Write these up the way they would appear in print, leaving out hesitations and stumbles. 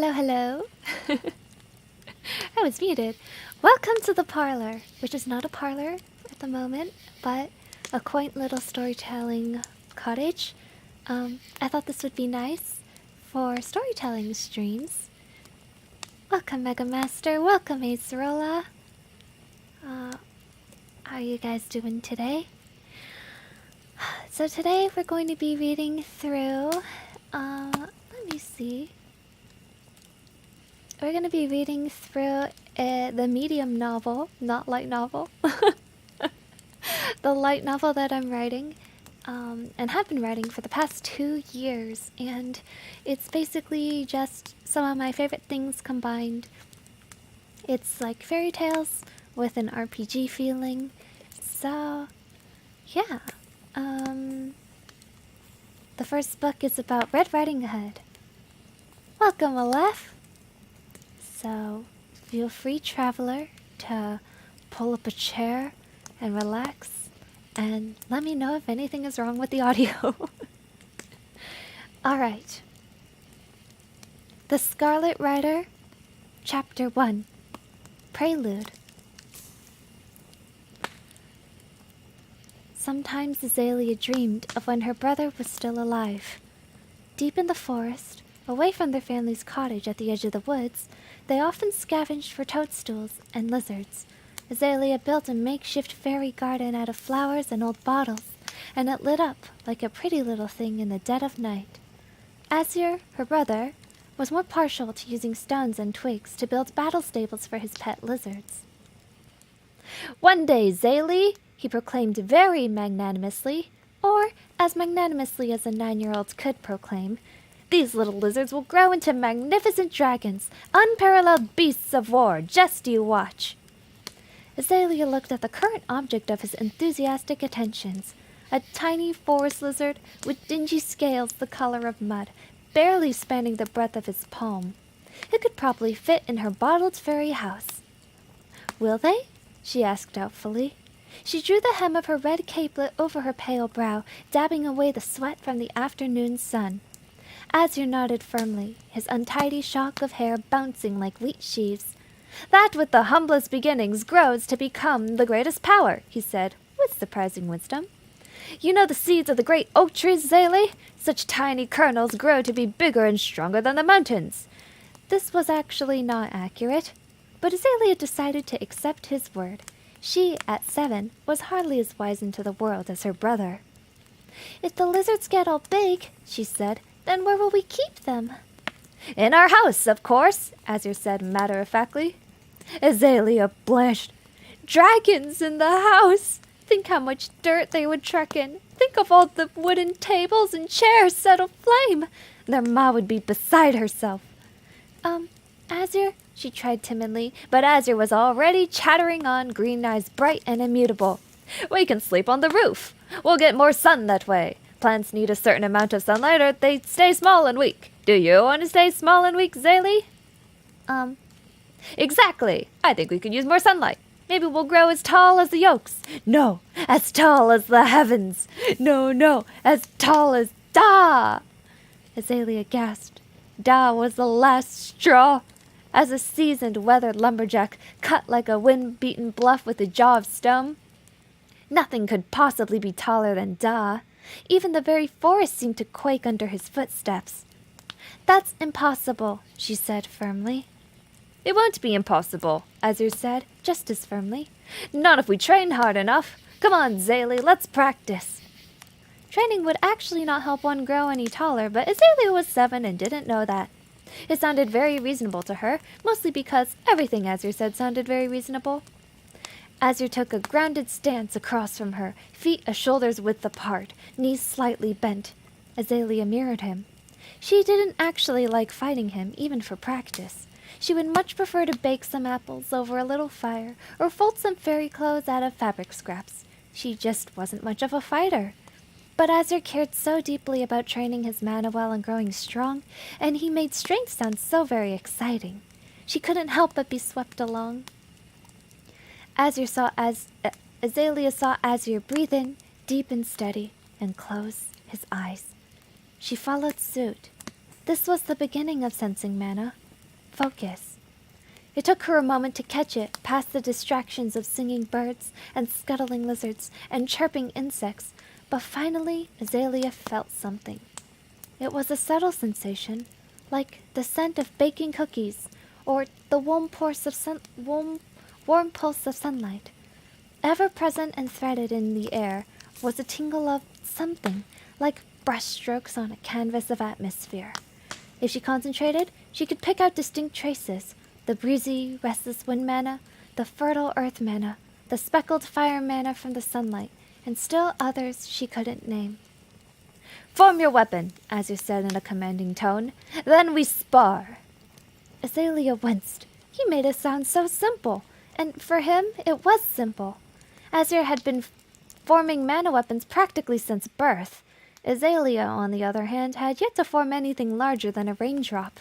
Hello, hello. I was muted. Welcome to the parlor, which is not a parlor at the moment, but a quaint little storytelling cottage. I thought this would be nice for storytelling streams. Welcome, Mega Master. Welcome, Acerola. How are you guys doing today? So today we're going to be reading through, let me see. We're going to be reading through the medium novel, not light novel. The light novel that I'm writing, and have been writing for the past 2 years. And it's basically just some of my favorite things combined. It's like fairy tales with an RPG feeling. So, yeah. The first book is about Red Riding Hood. Welcome, Aleph. So, feel free, traveler, to pull up a chair and relax, and let me know if anything is wrong with the audio. Alright. The Scarlet Rider, Chapter 1, Prelude. Sometimes Azalea dreamed of when her brother was still alive. Deep in the forest, away from their family's cottage at the edge of the woods, they often scavenged for toadstools and lizards. Azalea built a makeshift fairy garden out of flowers and old bottles, and it lit up like a pretty little thing in the dead of night. Azir, her brother, was more partial to using stones and twigs to build battle stables for his pet lizards. "One day, Zaylee," he proclaimed very magnanimously, or as magnanimously as a 9-year-old could proclaim, "these little lizards will grow into magnificent dragons, unparalleled beasts of war. Just you watch." Azalea looked at the current object of his enthusiastic attentions, a tiny forest lizard with dingy scales the color of mud, barely spanning the breadth of his palm. It could probably fit in her bottled fairy house. "Will they?" she asked doubtfully. She drew the hem of her red capelet over her pale brow, dabbing away the sweat from the afternoon sun. Azir nodded firmly, his untidy shock of hair bouncing like wheat sheaves. "That with the humblest beginnings grows to become the greatest power," he said, with surprising wisdom. "You know the seeds of the great oak trees, Zaylee? Such tiny kernels grow to be bigger and stronger than the mountains." This was actually not accurate, but Azalea decided to accept his word. She, at 7, was hardly as wise into the world as her brother. "If the lizards get all big," she said, "then where will we keep them?" "In our house, of course," Azir said matter-of-factly. Azalea blanched. "Dragons in the house! Think how much dirt they would truck in. Think of all the wooden tables and chairs set aflame. Their ma would be beside herself." Azir," she tried timidly, but Azir was already chattering on, green eyes bright and immutable. "We can sleep on the roof. We'll get more sun that way. Plants need a certain amount of sunlight or they stay small and weak. Do you want to stay small and weak, Zaylee?" "Exactly. I think we could use more sunlight. Maybe we'll grow as tall as the oaks. No, as tall as the heavens. No, as tall as Da!" Azalea gasped. Da was the last straw. As a seasoned, weathered lumberjack, cut like a wind-beaten bluff with a jaw of stone, nothing could possibly be taller than Da. Even the very forest seemed to quake under his footsteps. "That's impossible," she said firmly. "It won't be impossible," Azir said, just as firmly. "Not if we train hard enough. Come on, Zaylee, let's practice." Training would actually not help one grow any taller, but Azalea was 7 and didn't know that. It sounded very reasonable to her, mostly because everything Azir said sounded very reasonable. Azir took a grounded stance across from her, feet a shoulder's width apart, knees slightly bent. Azalea mirrored him. She didn't actually like fighting him, even for practice. She would much prefer to bake some apples over a little fire, or fold some fairy clothes out of fabric scraps. She just wasn't much of a fighter. But Azir cared so deeply about training his mana well and growing strong, and he made strength sound so very exciting. She couldn't help but be swept along. Azalea saw Azir breathe in, deep and steady, and close his eyes. She followed suit. This was the beginning of sensing mana. focus. It took her a moment to catch it, past the distractions of singing birds and scuttling lizards and chirping insects, but finally Azalea felt something. It was a subtle sensation, like the scent of baking cookies or the warm pulse of sunlight. Ever present and threaded in the air was a tingle of something, like brushstrokes on a canvas of atmosphere. If she concentrated, she could pick out distinct traces: the breezy, restless wind mana, the fertile earth mana, the speckled fire mana from the sunlight, and still others she couldn't name. "Form your weapon," Azure said in a commanding tone. "Then we spar." Azalea winced. He made it sound so simple, and for him it was simple. Azure had been forming mana weapons practically since birth. Azalea, on the other hand, had yet to form anything larger than a raindrop.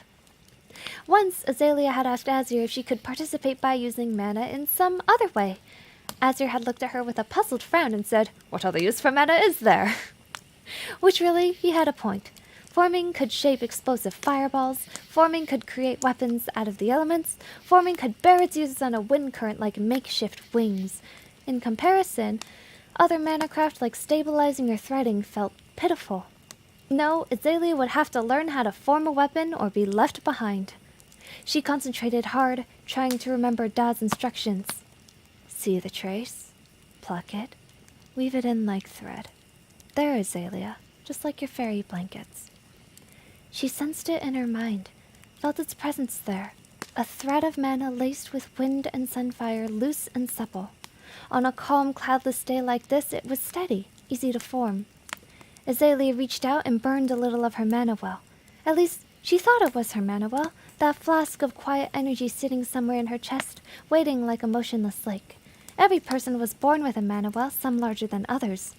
Once, Azalea had asked Azure if she could participate by using mana in some other way. Azure had looked at her with a puzzled frown and said, "What other use for mana is there?" Which really, he had a point. Forming could shape explosive fireballs, forming could create weapons out of the elements, forming could bear its uses on a wind current like makeshift wings. In comparison, other mana craft like stabilizing or threading felt pitiful. No, Azalea would have to learn how to form a weapon or be left behind. She concentrated hard, trying to remember Da's instructions. See the trace, pluck it, weave it in like thread. There, Azalea, just like your fairy blankets. She sensed it in her mind, felt its presence there, a thread of mana laced with wind and sunfire, loose and supple. On a calm, cloudless day like this, it was steady, easy to form. Azalea reached out and burned a little of her mana well. At least, she thought it was her mana well, that flask of quiet energy sitting somewhere in her chest, waiting like a motionless lake. Every person was born with a mana well, some larger than others.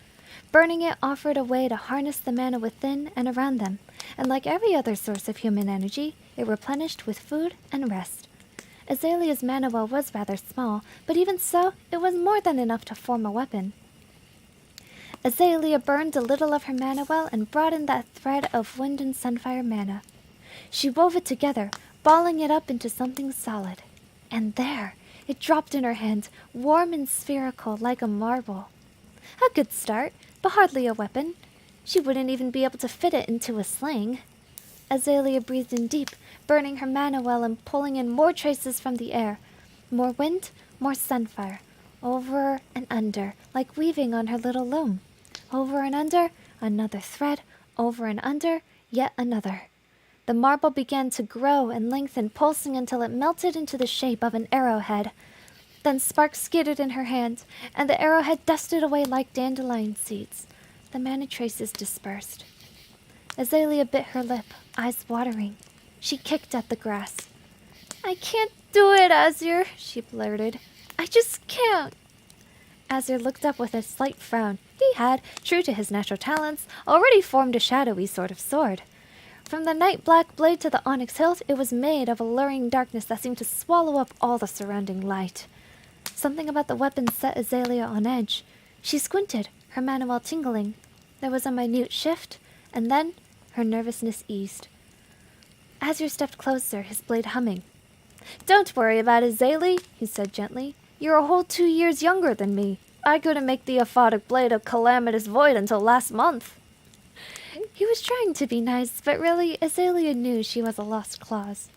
Burning it offered a way to harness the mana within and around them, and like every other source of human energy, it replenished with food and rest. Azalea's mana well was rather small, but even so, it was more than enough to form a weapon. Azalea burned a little of her mana well and brought in that thread of wind and sunfire mana. She wove it together, balling it up into something solid. And there, it dropped in her hand, warm and spherical like a marble. A good start, but hardly a weapon. She wouldn't even be able to fit it into a sling. Azalea breathed in deep, burning her mana well and pulling in more traces from the air. More wind, more sunfire. Over and under, like weaving on her little loom. Over and under, another thread. Over and under, yet another. The marble began to grow and lengthen, pulsing until it melted into the shape of an arrowhead. Then sparks skittered in her hand, and the arrowhead dusted away like dandelion seeds. The mana traces dispersed. Azalea bit her lip, eyes watering. She kicked at the grass. "I can't do it, Azure," she blurted. "I just can't." Azure looked up with a slight frown. He had, true to his natural talents, already formed a shadowy sort of sword. From the night-black blade to the onyx hilt, it was made of alluring darkness that seemed to swallow up all the surrounding light. Something about the weapon set Azalea on edge. She squinted, her mana well tingling. There was a minute shift, and then her nervousness eased. Azure stepped closer, his blade humming. "Don't worry about it, Azalea," he said gently. "You're a whole 2 years younger than me. I couldn't make the aphotic blade of Calamitous Void until last month." He was trying to be nice, but really, Azalea knew she was a lost cause.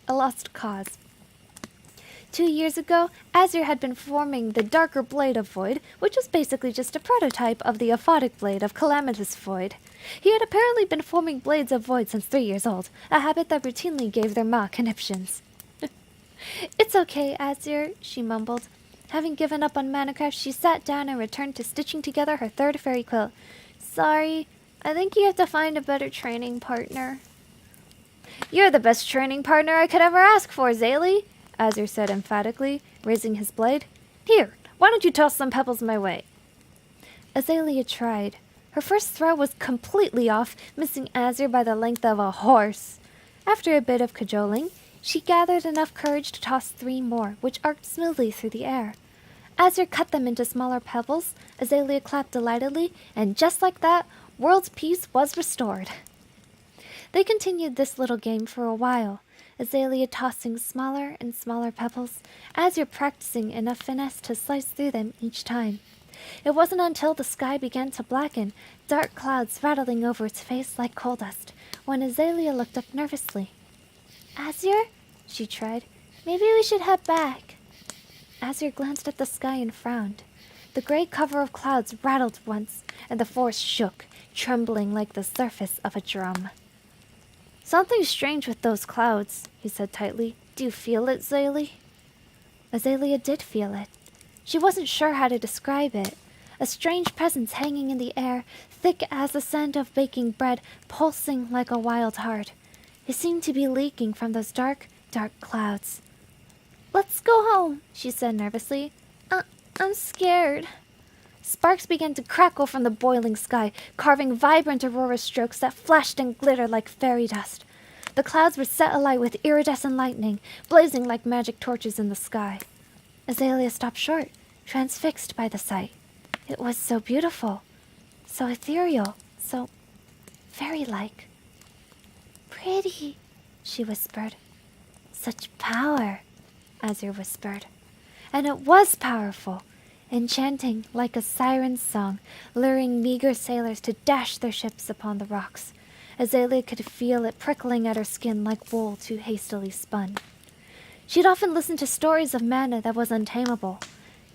2 years ago, Azure had been forming the darker blade of Void, which was basically just a prototype of the aphotic blade of Calamitous Void. He had apparently been forming blades of Void since 3 years old, a habit that routinely gave their ma conniptions. "It's okay, Azure," she mumbled. Having given up on Manacraft, she sat down and returned to stitching together her third fairy quilt. "Sorry, I think you have to find a better training partner." "You're the best training partner I could ever ask for, Azalea," Azure said emphatically, raising his blade. "Here, why don't you toss some pebbles my way?" Azalea tried. Her first throw was completely off, missing Azure by the length of a horse. After a bit of cajoling, she gathered enough courage to toss 3 more, which arced smoothly through the air. Azure cut them into smaller pebbles, Azalea clapped delightedly, and just like that, world peace was restored. They continued this little game for a while, Azalea tossing smaller and smaller pebbles, Azure practicing enough finesse to slice through them each time. It wasn't until the sky began to blacken, dark clouds rattling over its face like coal dust, when Azalea looked up nervously. "Azure?" she tried. "Maybe we should head back." Azure glanced at the sky and frowned. The gray cover of clouds rattled once, and the forest shook, trembling like the surface of a drum. "Something strange with those clouds," he said tightly. "Do you feel it, Zaylee?" Azalea did feel it. She wasn't sure how to describe it. A strange presence hanging in the air, thick as the scent of baking bread, pulsing like a wild heart. It seemed to be leaking from those dark, dark clouds. "Let's go home," she said nervously. I'm scared." Sparks began to crackle from the boiling sky, carving vibrant aurora strokes that flashed and glittered like fairy dust. The clouds were set alight with iridescent lightning, blazing like magic torches in the sky. Azalea stopped short, transfixed by the sight. It was so beautiful, so ethereal, so fairy-like. "Pretty," she whispered. "Such power," Azure whispered. And it was powerful, enchanting like a siren's song, luring meager sailors to dash their ships upon the rocks. Azalea could feel it prickling at her skin like wool too hastily spun. She'd often listened to stories of mana that was untamable.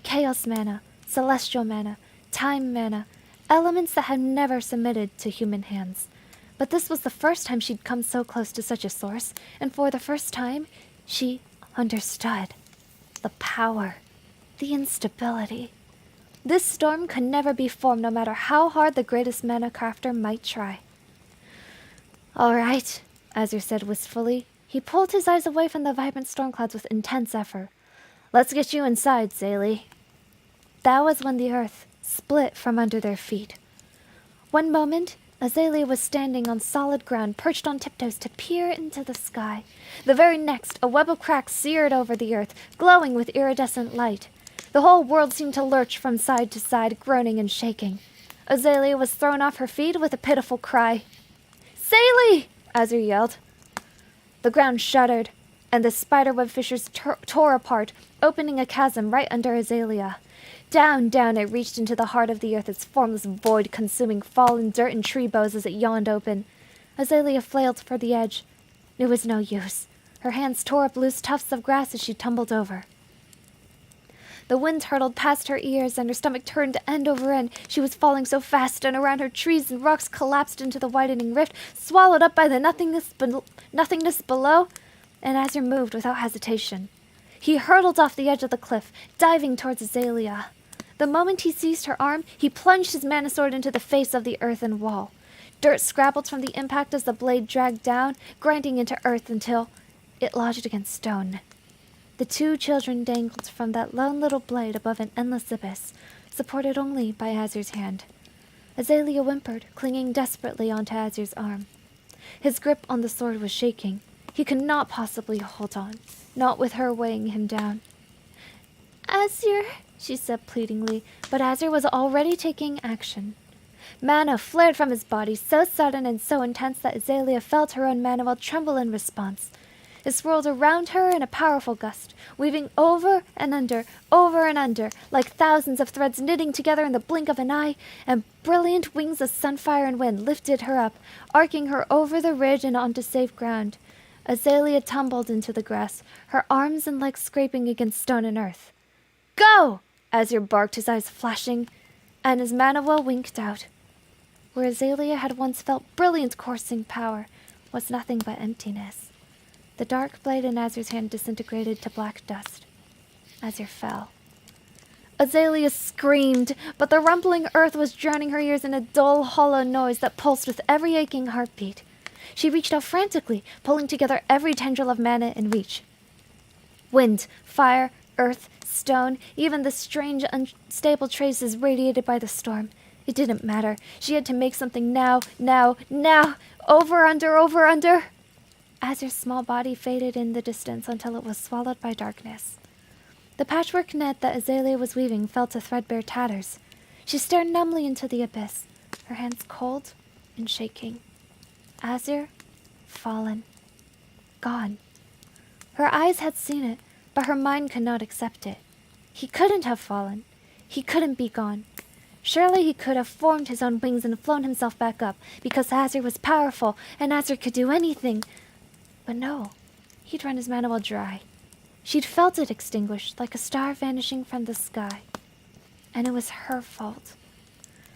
Chaos mana, celestial mana, time mana, elements that had never submitted to human hands. But this was the first time she'd come so close to such a source, and for the first time, she understood. The power, the instability. This storm could never be formed no matter how hard the greatest mana crafter might try. "All right," Azure said wistfully. He pulled his eyes away from the vibrant storm clouds with intense effort. "Let's get you inside, Zaylee." That was when the earth split from under their feet. One moment, Azalea was standing on solid ground, perched on tiptoes to peer into the sky. The very next, a web of cracks seared over the earth, glowing with iridescent light. The whole world seemed to lurch from side to side, groaning and shaking. Azalea was thrown off her feet with a pitiful cry. "Zaylee!" Azure yelled. The ground shuddered, and the spiderweb fissures tore apart, opening a chasm right under Azalea. Down, down it reached into the heart of the earth, its formless void consuming fallen dirt and tree boughs as it yawned open. Azalea flailed for the edge. It was no use. Her hands tore up loose tufts of grass as she tumbled over. The wind hurtled past her ears, and her stomach turned end over end. She was falling so fast, and around her trees and rocks collapsed into the widening rift, swallowed up by the nothingness below, and Azure moved without hesitation. He hurtled off the edge of the cliff, diving towards Azalea. The moment he seized her arm, he plunged his mana sword into the face of the earthen wall. Dirt scrabbled from the impact as the blade dragged down, grinding into earth until it lodged against stone. The two children dangled from that lone little blade above an endless abyss, supported only by Azure's hand. Azalea whimpered, clinging desperately onto Azure's arm. His grip on the sword was shaking. He could not possibly hold on, not with her weighing him down. "Azure," she said pleadingly, but Azure was already taking action. Mana flared from his body, so sudden and so intense that Azalea felt her own mana well tremble in response. It swirled around her in a powerful gust, weaving over and under, like thousands of threads knitting together in the blink of an eye, and brilliant wings of sunfire and wind lifted her up, arcing her over the ridge and onto safe ground. Azalea tumbled into the grass, her arms and legs scraping against stone and earth. "Go!" Azure barked, his eyes flashing, and his mana well winked out. Where Azalea had once felt brilliant coursing power was nothing but emptiness. The dark blade in Azure's hand disintegrated to black dust. Azure fell. Azalea screamed, but the rumbling earth was drowning her ears in a dull, hollow noise that pulsed with every aching heartbeat. She reached out frantically, pulling together every tendril of mana in reach. Wind, fire, earth, stone, even the strange, unstable traces radiated by the storm. It didn't matter. She had to make something now, now, now! Over, under! Azure's small body faded in the distance until it was swallowed by darkness. The patchwork net that Azalea was weaving fell to threadbare tatters. She stared numbly into the abyss, her hands cold and shaking. Azure fallen, gone. Her eyes had seen it, but her mind could not accept it. He couldn't have fallen. He couldn't be gone. Surely he could have formed his own wings and flown himself back up, because Azure was powerful, and Azure could do anything. But no, he'd run his mana well dry. She'd felt it extinguished, like a star vanishing from the sky. And it was her fault.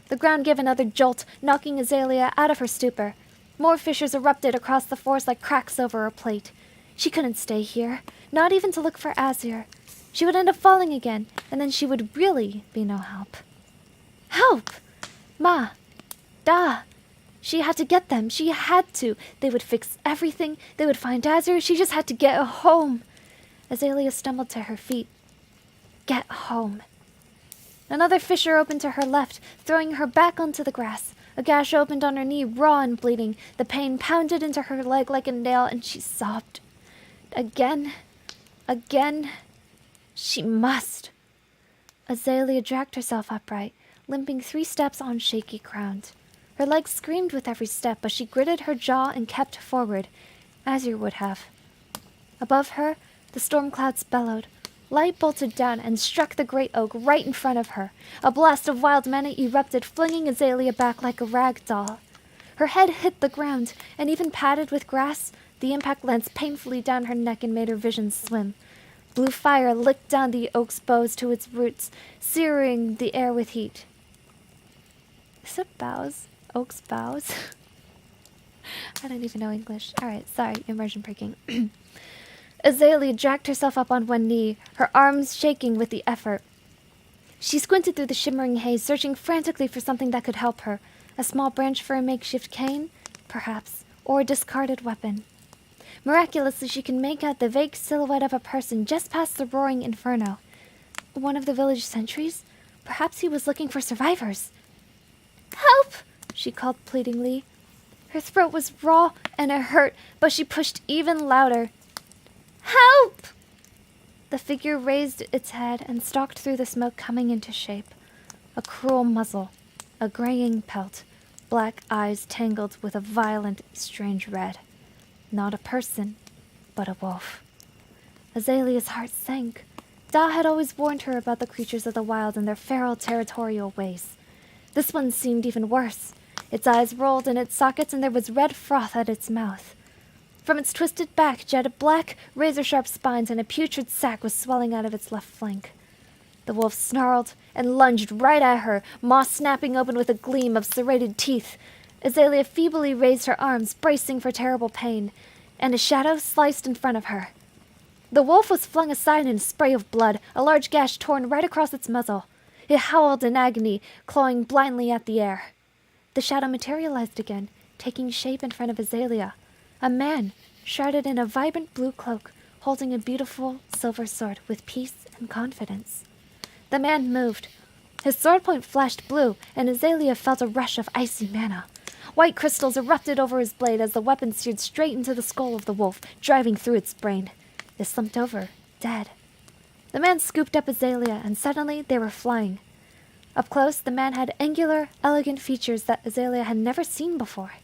The ground gave another jolt, knocking Azalea out of her stupor. More fissures erupted across the forest like cracks over a plate. She couldn't stay here, not even to look for Azure. She would end up falling again, and then she would really be no help. Help! Ma! Da! She had to get them. She had to. They would fix everything. They would find Azure. She just had to get home. Azalea stumbled to her feet. Get home. Another fissure opened to her left, throwing her back onto the grass. A gash opened on her knee, raw and bleeding. The pain pounded into her leg like a nail, and she sobbed. Again. Again. She must. Azalea dragged herself upright, limping 3 steps on shaky ground. Her legs screamed with every step, but she gritted her jaw and kept forward, as you would have. Above her, the storm clouds bellowed. Light bolted down and struck the great oak right in front of her. A blast of wild mana erupted, flinging Azalea back like a rag doll. Her head hit the ground, and even padded with grass, the impact lanced painfully down her neck and made her vision swim. Blue fire licked down the oak's boughs to its roots, searing the air with heat. Is it boughs? Oak's boughs? I don't even know English. Alright, sorry, immersion breaking. Azalea dragged herself up on one knee, her arms shaking with the effort. She squinted through the shimmering haze, searching frantically for something that could help her. A small branch for a makeshift cane? Perhaps. Or a discarded weapon. Miraculously, she can make out the vague silhouette of a person just past the roaring inferno. One of the village sentries? Perhaps he was looking for survivors. Help! She called pleadingly. Her throat was raw and it hurt, but she pushed even louder. Help! The figure raised its head and stalked through the smoke, coming into shape. A cruel muzzle, a graying pelt, black eyes tangled with a violent, strange red. Not a person, but a wolf. Azalea's heart sank. Da had always warned her about the creatures of the wild and their feral, territorial ways. This one seemed even worse. Its eyes rolled in its sockets and there was red froth at its mouth. From its twisted back jutted black, razor-sharp spines, and a putrid sac was swelling out of its left flank. The wolf snarled and lunged right at her, maw snapping open with a gleam of serrated teeth. Azalea feebly raised her arms, bracing for terrible pain, and a shadow sliced in front of her. The wolf was flung aside in a spray of blood, a large gash torn right across its muzzle. It howled in agony, clawing blindly at the air. The shadow materialized again, taking shape in front of Azalea. A man, shrouded in a vibrant blue cloak, holding a beautiful silver sword with peace and confidence. The man moved. His sword point flashed blue, and Azalea felt a rush of icy mana. White crystals erupted over his blade as the weapon seared straight into the skull of the wolf, driving through its brain. It slumped over, dead. The man scooped up Azalea, and suddenly they were flying. Up close, the man had angular, elegant features that Azalea had never seen before.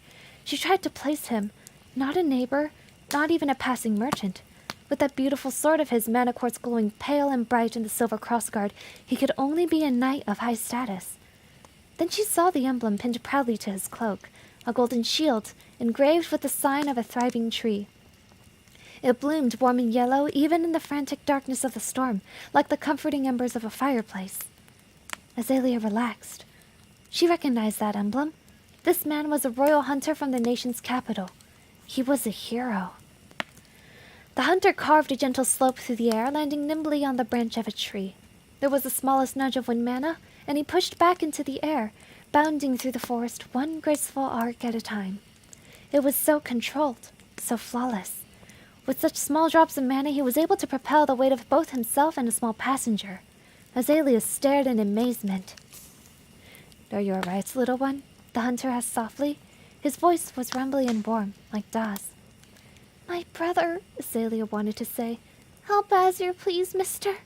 She tried to place him, not a neighbor, not even a passing merchant. With that beautiful sword of his, mana quartz glowing pale and bright in the silver crossguard, he could only be a knight of high status. Then she saw the emblem pinned proudly to his cloak, a golden shield engraved with the sign of a thriving tree. It bloomed warm and yellow even in the frantic darkness of the storm, like the comforting embers of a fireplace. Azalea relaxed. She recognized that emblem. This man was a royal hunter from the nation's capital. He was a hero. The hunter carved a gentle slope through the air, landing nimbly on the branch of a tree. There was the smallest nudge of wind mana, and he pushed back into the air, bounding through the forest one graceful arc at a time. It was so controlled, so flawless. With such small drops of mana, he was able to propel the weight of both himself and a small passenger. Azalea stared in amazement. "Are you all right, little one?" the hunter asked softly. His voice was rumbly and warm, like Da's. "My brother," Azalea wanted to say. "Help Azure, please, mister.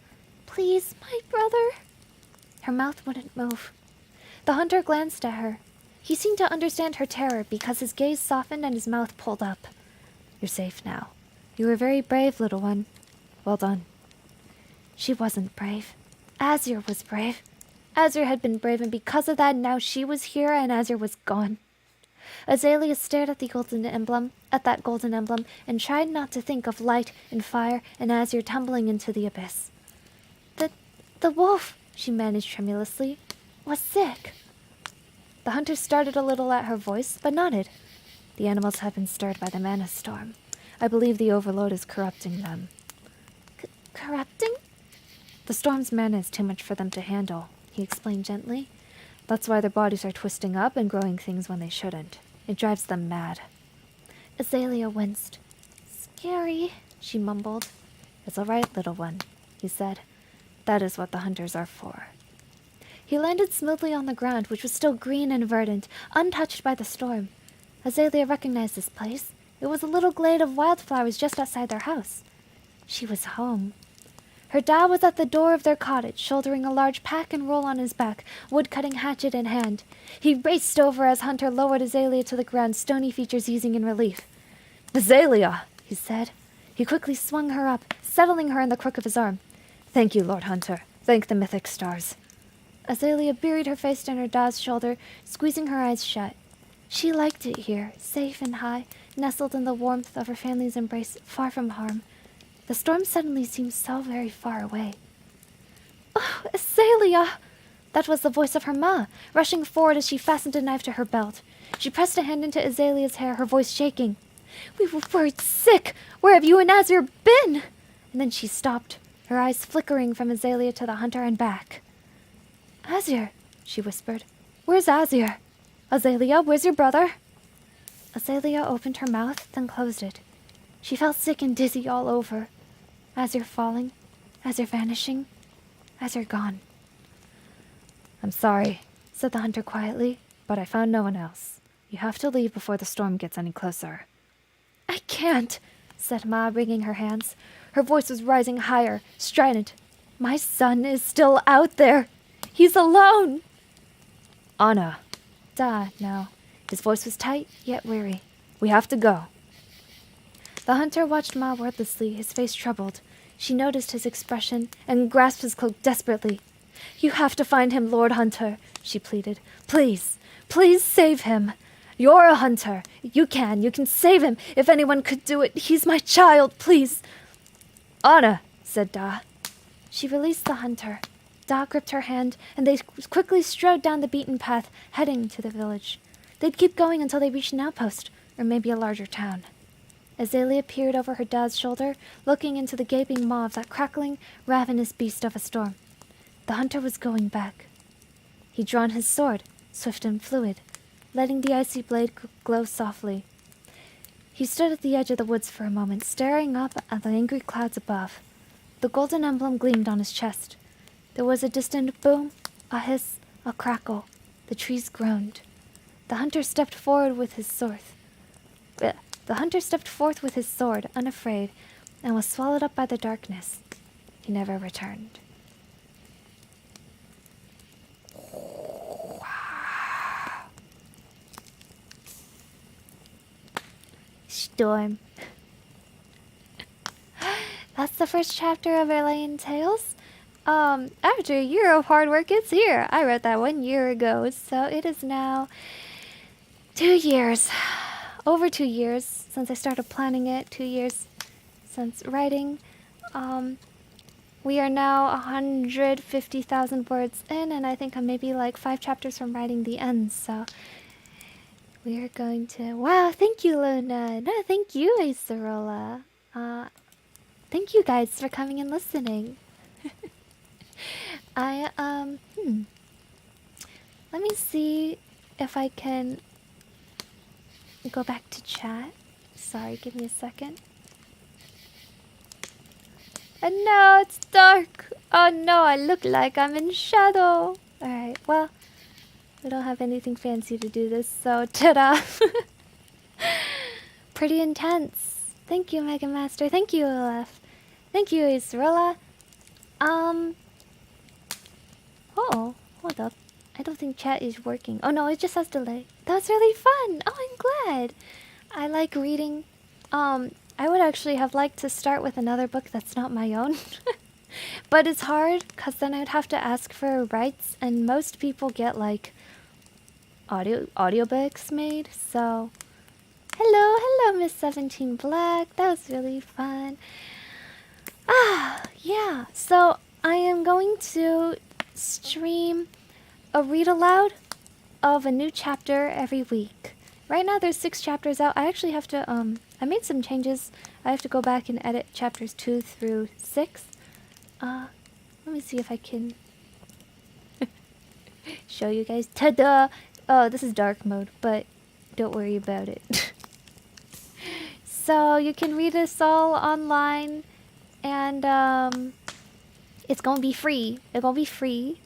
Please, my brother." Her mouth wouldn't move. The hunter glanced at her. He seemed to understand her terror because his gaze softened and his mouth pulled up. You're safe now. You were very brave, little one. Well done. She wasn't brave. Azure was brave. Azure had been brave, and because of that, now she was here and Azure was gone. Azalea stared at that golden emblem, and tried not to think of light and fire and Azure tumbling into the abyss. The wolf, she managed tremulously, was sick. The hunter started a little at her voice, but nodded. The animals have been stirred by the mana storm. I believe the overload is corrupting them. Corrupting? The storm's mana is too much for them to handle, he explained gently. That's why their bodies are twisting up and growing things when they shouldn't. It drives them mad. Azalea winced. Scary, she mumbled. It's all right, little one, he said. That is what the hunters are for. He landed smoothly on the ground, which was still green and verdant, untouched by the storm. Azalea recognized this place. It was a little glade of wildflowers just outside their house. She was home. Her dad was at the door of their cottage, shouldering a large pack and roll on his back, wood-cutting hatchet in hand. He raced over as Hunter lowered Azalea to the ground, stony features easing in relief. Azalea, he said. He quickly swung her up, settling her in the crook of his arm. Thank you, Lord Hunter. Thank the mythic stars. Azalea buried her face on her dad's shoulder, squeezing her eyes shut. She liked it here, safe and high, nestled in the warmth of her family's embrace, far from harm. The storm suddenly seemed so very far away. Oh, Azalea! That was the voice of her ma, rushing forward as she fastened a knife to her belt. She pressed a hand into Azalea's hair, her voice shaking. We were worried sick! Where have you and Azure been? And then she stopped, her eyes flickering from Azalea to the hunter and back. Azure, she whispered. Where's Azure? Azalea, where's your brother? Azalea opened her mouth, then closed it. She felt sick and dizzy all over. Azure falling, Azure vanishing, Azure gone. I'm sorry, said the hunter quietly, but I found no one else. You have to leave before the storm gets any closer. I can't, said Ma, wringing her hands. Her voice was rising higher, strident. My son is still out there. He's alone. Anna. Da, no. His voice was tight, yet weary. We have to go. The hunter watched Ma wordlessly, his face troubled. She noticed his expression and grasped his cloak desperately. You have to find him, Lord Hunter, she pleaded. Please, please save him. You're a hunter. You can save him. If anyone could do it, he's my child, please. Anna, said Da. She released the hunter. Da gripped her hand, and they quickly strode down the beaten path, heading to the village. They'd keep going until they reached an outpost, or maybe a larger town. Azalea peered over her dad's shoulder, looking into the gaping maw of that crackling, ravenous beast of a storm. The hunter was going back. He'd drawn his sword, swift and fluid, letting the icy blade glow softly. He stood at the edge of the woods for a moment, staring up at the angry clouds above. The golden emblem gleamed on his chest. There was a distant boom, a hiss, a crackle. The trees groaned. The hunter stepped forth with his sword, unafraid, and was swallowed up by the darkness. He never returned. Storm. That's the first chapter of Airlean Tales. After a year of hard work, it's here. I wrote that 1 year ago, so it is now 2 years. Over 2 years since I started planning it, 2 years since writing. We are now 150,000 words in, and I think I'm maybe like 5 chapters from writing the end, so we are going to... Wow, thank you, Luna. No, thank you, Acerola. Thank you guys for coming and listening. Let me see if I can go back to chat. Sorry, give me a second. And no, it's dark. Oh no, I look like I'm in shadow. Alright, well, we don't have anything fancy to do this, so ta-da. Pretty intense. Thank you, Mega Master. Thank you, Olaf. Thank you, Isrola. Oh, hold up. I don't think chat is working. Oh no, it just has delay. That was really fun. Oh, I'm glad. I like reading I would actually have liked to start with another book that's not my own. But it's hard, because then I'd have to ask for rights, and most people get, like, audiobooks made, so... Hello, Miss 17 Black. That was really fun. Yeah. So I am going to stream a read aloud of a new chapter every week. Right now there's 6 chapters out. I actually have to, I made some changes. I have to go back and edit chapters 2 through 6. Let me see if I can show you guys. Ta-da! Oh, this is dark mode, but don't worry about it. So you can read this all online, and it's gonna be free. It's gonna be free.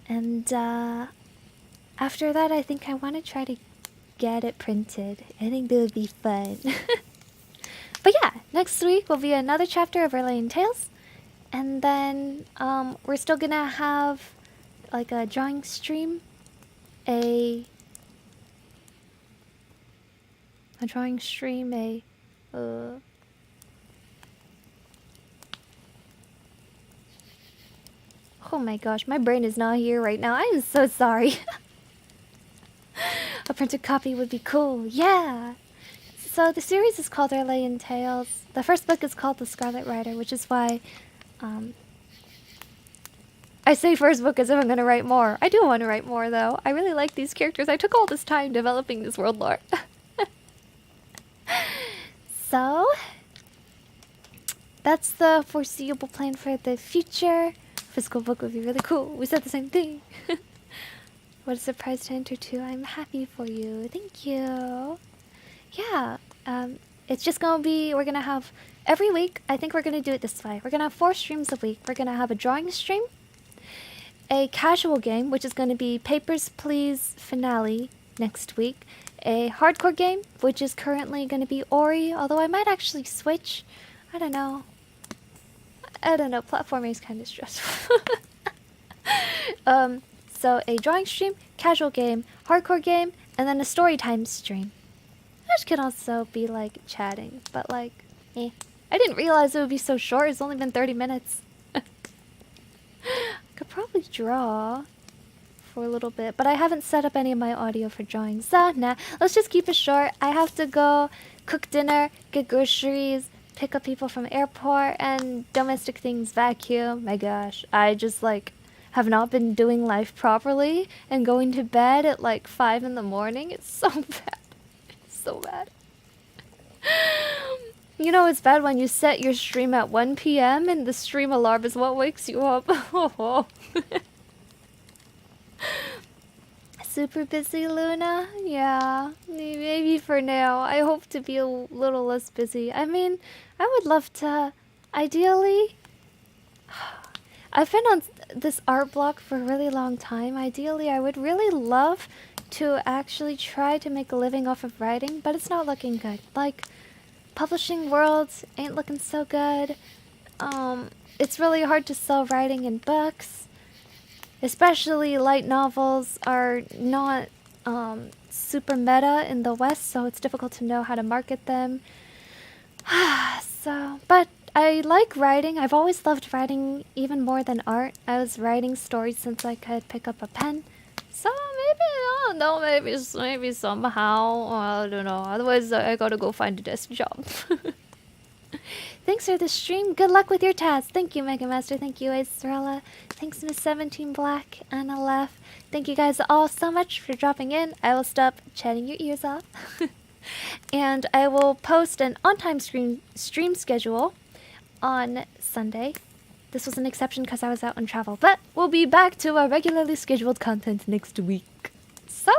And after that, I think I want to try to get it printed. I think that would be fun. But yeah, next week will be another chapter of Airlean Tales, and then we're still gonna have like a drawing stream, a drawing stream, oh my gosh, my brain is not here right now. I am so sorry. A printed copy would be cool. Yeah. So the series is called Airlean Tales. The first book is called The Scarlet Rider, which is why I say first book as if I'm going to write more. I do want to write more, though. I really like these characters. I took all this time developing this world lore. So, that's the foreseeable plan for the future. Physical book would be really cool. We said the same thing. What a surprise to enter too. I'm happy for you. Thank you. Yeah, it's just gonna be, we're gonna have every week. I think we're gonna do it this way. We're gonna have 4 streams a week. We're gonna have a drawing stream, a casual game, which is gonna be Papers, Please finale next week, a hardcore game, which is currently gonna be Ori, although I might actually switch. I don't know. Platforming is kind of stressful. So a drawing stream, casual game, hardcore game, and then a story time stream. Which can also be like chatting, but like, I didn't realize it would be so short. It's only been 30 minutes. Could probably draw for a little bit, but I haven't set up any of my audio for drawing, so nah, let's just keep it short. I have to go cook dinner, get groceries, pick up people from airport, and domestic things, vacuum. My gosh, I just like have not been doing life properly and going to bed at like 5 in the morning. It's so bad. It's so bad. You know it's bad when you set your stream at 1 p.m. and the stream alarm is what wakes you up. Super busy, Luna? Yeah, maybe for now. I hope to be a little less busy. I mean, I would love to, ideally... I've been on this art block for a really long time. Ideally, I would really love to actually try to make a living off of writing, but it's not looking good. Like, publishing worlds ain't looking so good. It's really hard to sell writing in books. Especially light novels are not super meta in the West, so it's difficult to know how to market them. But I like writing. I've always loved writing even more than art. I was writing stories since I could pick up a pen. So maybe, I don't know, maybe somehow, I don't know. Otherwise, I gotta go find a desk job. Thanks for the stream. Good luck with your task. Thank you, Mega Master. Thank you, Estrella. Thanks, Miss 17 Black, Anna Left. Thank you guys all so much for dropping in. I will stop chatting your ears off. And I will post an on-time stream schedule on Sunday. This was an exception because I was out on travel, but we'll be back to our regularly scheduled content next week. So,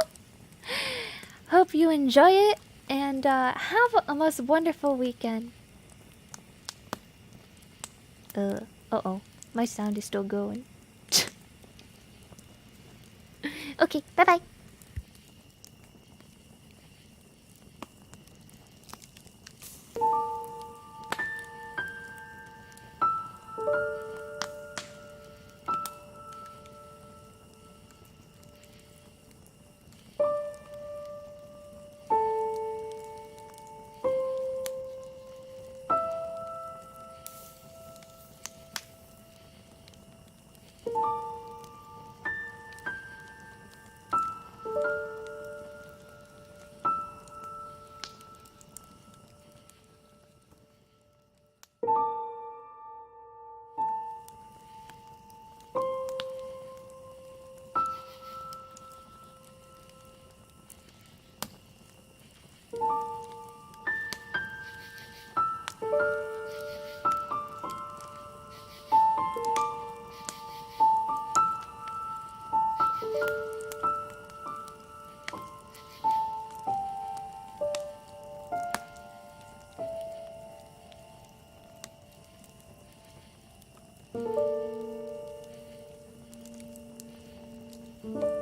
hope you enjoy it, and have a most wonderful weekend. Uh-oh. My sound is still going. Okay, bye-bye. Thank you.